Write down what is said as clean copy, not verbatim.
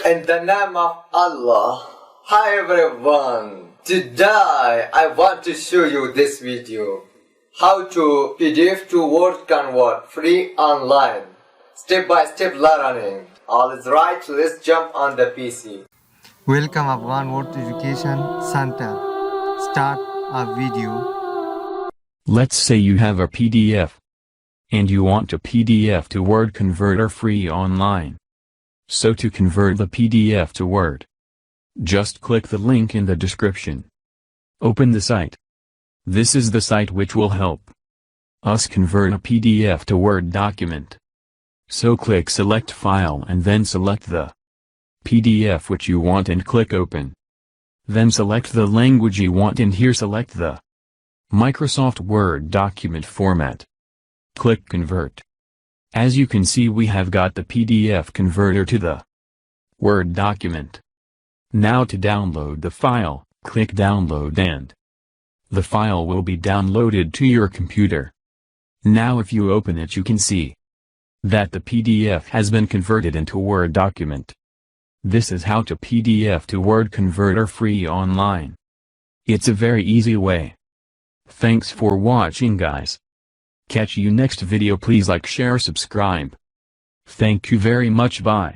In the name of Allah. Hi everyone. Today I want to show you this video. How to PDF to Word convert free online. Step by step learning. All is right, let's jump on the PC. Welcome Afghan Word Education Center. Start a video. Let's say you have a PDF and you want a PDF to Word converter free online. So to convert the PDF to Word, just click the link in the description. Open the site. This is the site which will help us convert a PDF to Word document. So click select file and then select the PDF which you want and click open. Then select the language you want and here select the Microsoft Word document format. Click convert. As you can see, we have got the PDF converter to the Word document. Now to download the file, click download and the file will be downloaded to your computer. Now if you open it, you can see that the PDF has been converted into Word document. This is how to PDF to Word converter free online. It's a very easy way. Thanks for watching, guys. Catch you next video. Please like, share, subscribe. Thank you very much. Bye.